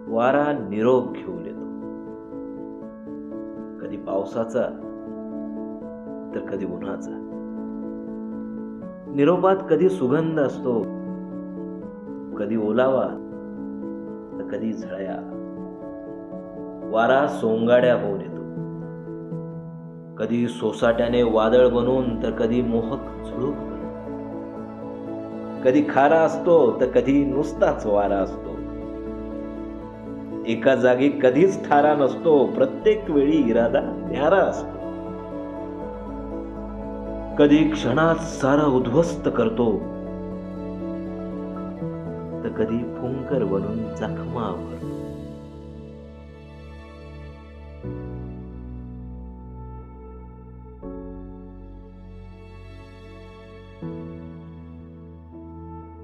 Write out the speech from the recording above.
वारा निरोप घेऊन येतो, कधी पावसाचा तर कधी उन्हाचा. निरोपात कधी सुगंध असतो, कधी ओलावा तर कधी झळया. वारा सोंगाड्या होऊन येतो, कधी सोसाट्याने वादळ बनून तर कधी मोहक झुळूक बनून. कधी खारा असतो तर कधी नुसताच वारा असतो. एका जागी कधीच ठारा नसतो, प्रत्येक वेळी इरादा न्यारा असतो. कधी क्षणात सारं उद्ध्वस्त करतो, तर कधी फुंकर बनून जखमा भरतो.